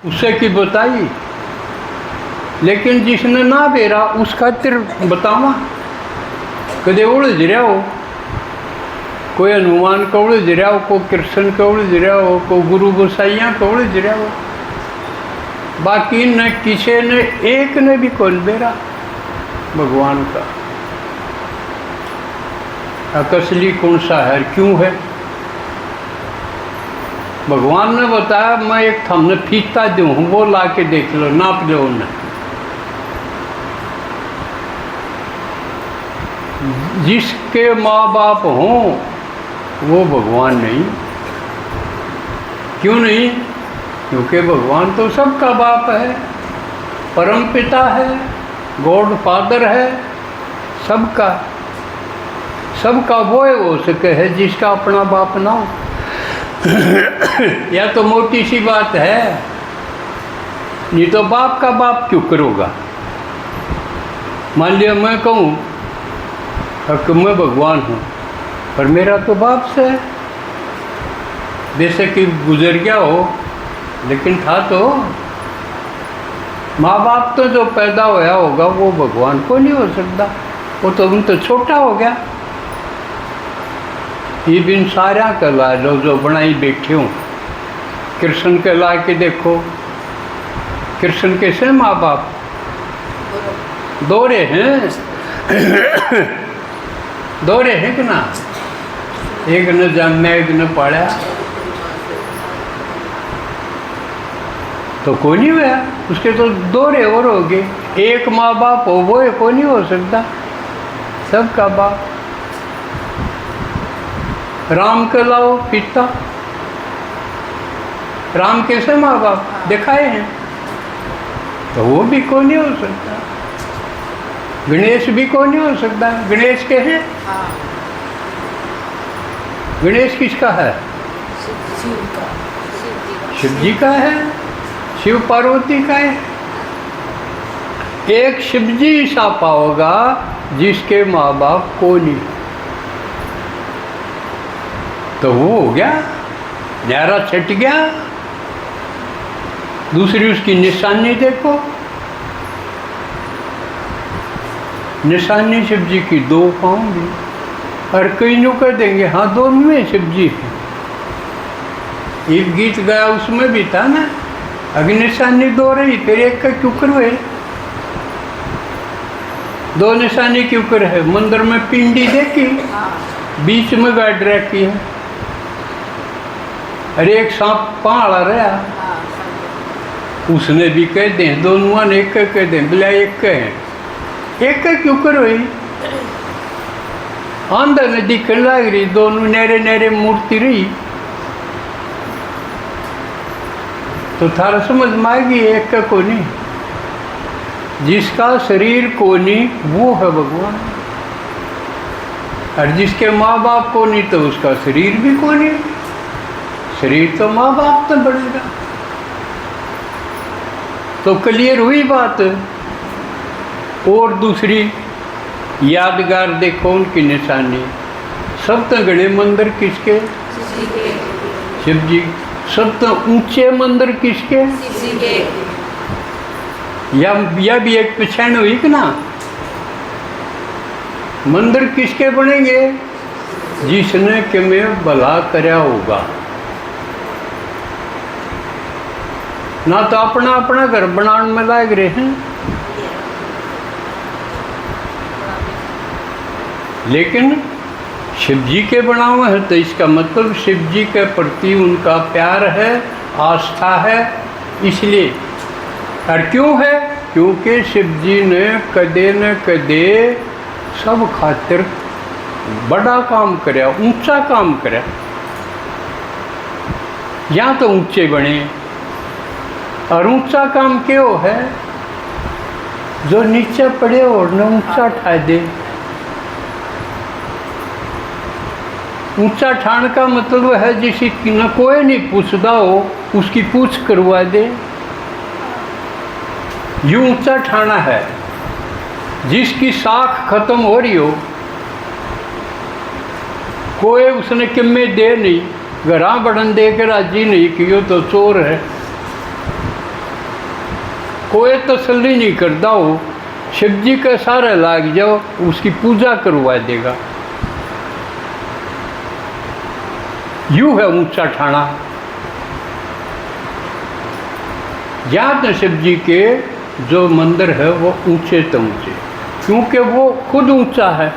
उससे की बताई, लेकिन जिसने ना बेरा उस खातिर बतावा। कदे उलझ रहा हो, कोई हनुमान का उलझ रहा हो, कोई कृष्ण का उलझ रहा हो, कोई गुरु गोसाइया का उलझ रहा हो, बाकी न किसी ने एक ने भी कौन बेरा भगवान का असली कौन सा है, क्यों है। भगवान ने बताया मैं एक थमने फीता दूँ, वो ला के देख लो, नाप लो उन्हें। जिसके माँ बाप हों वो भगवान नहीं। क्यों नहीं? क्योंकि भगवान तो सबका बाप है, परम पिता है, गॉड फादर है, सबका सबका वो है हो सके है जिसका अपना बाप ना हो। या तो मोटी सी बात है, नहीं तो बाप का बाप क्यों करोगा। मान लिया मैं कहूँ कि मैं भगवान हूँ, पर मेरा तो बाप से है, जैसे कि गुजर गया हो लेकिन था तो। माँ बाप तो जो पैदा होया होगा वो भगवान को नहीं हो सकता, वो तो उन तो छोटा हो गया। ये बिन सारा कहला लो जो बनाई बैठे हूँ। कृष्ण के ला के देखो, कृष्ण कैसे माँ बाप दोहरे हैं। दोहरे हैं कि ना, एक न जन्मे एक न पाड़ा, तो कोई नहीं हुआ, उसके तो दोहरे और हो गए। एक माँ बाप हो वो को नहीं हो सकता, सबका बाप। राम के लाओ पिता, राम कैसे माँ बाप दिखाए हैं, तो वो भी कोई नहीं हो सकता। गणेश भी कोई नहीं हो सकता। गणेश के हैं? गणेश किसका है? शिव जी का है, शिव पार्वती का है। एक शिव जी सा पाओगा जिसके माँ बाप को नहीं, तो वो हो गया न्यारा छट गया। दूसरी उसकी निशानी देखो, निशानी शिव जी की दो पाऊंगी, और कई नो कर देंगे हाँ दोनों में शिव जी है। एक गीत गाया उसमें भी था ना, अगर निशानी दो रही फिर एक का क्यों करवे, दो निशानी क्यों कर है। मंदिर में पिंडी देखी, बीच में गाड़ रखी है, अरे एक सांप पहाड़ा रहा, उसने भी कह दें दोनों ने एक कह दें बोला एक कहें, एक का क्यों करो। अंदर ने दिखने लग रही, दोनों नहरे नहरे मूर्ति रही, तो थारा समझ में आ गई एक का को नहीं। जिसका शरीर को नहीं वो है भगवान, और जिसके माँ बाप को नहीं तो उसका शरीर भी को नहीं। शरीर तो माँ बाप तो बढ़ेगा। तो क्लियर हुई बात। और दूसरी यादगार देखो उनकी निशानी, सब तो गणे मंदिर किसके? शिव जी। सब तो ऊंचे मंदिर किसके? या भी एक पहचान हुई कि ना, मंदिर किसके बनेंगे? जिसने कि में भला करया होगा। ना तो अपना अपना घर बनाने में लाग रहे हैं, लेकिन शिव जी के बनावे हैं, तो इसका मतलब शिव जी के प्रति उनका प्यार है, आस्था है। इसलिए और क्यों है? क्योंकि शिव जी ने कदे न कदे सब खातिर बड़ा काम करया, ऊंचा काम करया। या तो ऊंचे बने, और ऊंचा काम क्यों है? जो नीचे पड़े और न ऊंचा ठा दे। ऊंचा ठाण का मतलब है जिसे न कोई नहीं पूछता हो उसकी पूछ करवा दे, यूं ऊंचा ठाना है। जिसकी साख खत्म हो रही हो, कोई उसने किम्मे दे नहीं, घरा बढ़न दे के राजी नहीं कि यो तो चोर है, कोई तसल्ली नहीं करता हो, शिव जी के सारे लाग जाओ, उसकी पूजा करवा देगा। यूं है ऊंचा ठाणा। यहाँ तो शिव जी के जो मंदिर है वो ऊंचे तो ऊंचे, क्योंकि वो खुद ऊंचा है।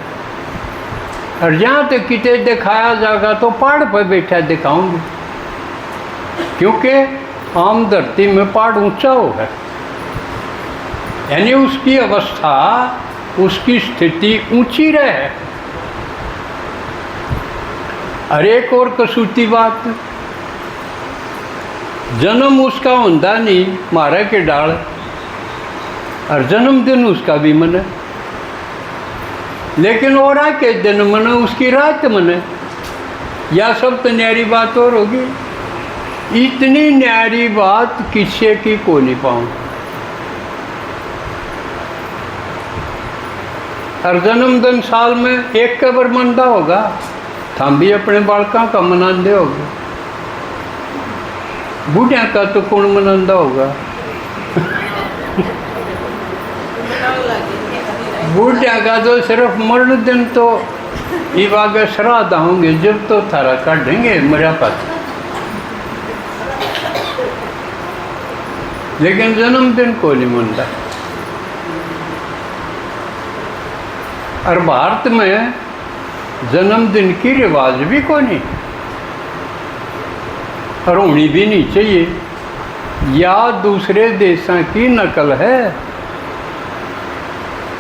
और जहाँ तक किते दिखाया जाएगा तो पहाड़ पर बैठा दिखाऊंगी, क्योंकि आम धरती में पहाड़ ऊंचा हो है, यानी उसकी अवस्था, उसकी स्थिति ऊंची रहे। और एक और कसूती बात, जन्म उसका होंदा नहीं मारा के डाल, और जन्मदिन उसका भी मने, लेकिन और के दिन मने उसकी रात मने। या सब तो न्यारी बात और होगी, इतनी न्यारी बात किसी की को नहीं पाऊँ। और जन्मदिन साल में एक कबर मनता होगा, हम भी अपने बालकों का मनाते होगे, बूढ़िया का तो कौन मनाता होगा? बूढ़िया का तो सिर्फ मरण दिन तो ये आगे श्राद्ध होंगे, जब तो थारा काटेंगे मरा पास, लेकिन जन्मदिन को नहीं मनता। और भारत में जन्मदिन की रिवाज भी को नहीं, और होनी भी नहीं चाहिए। या दूसरे देशों की नकल है।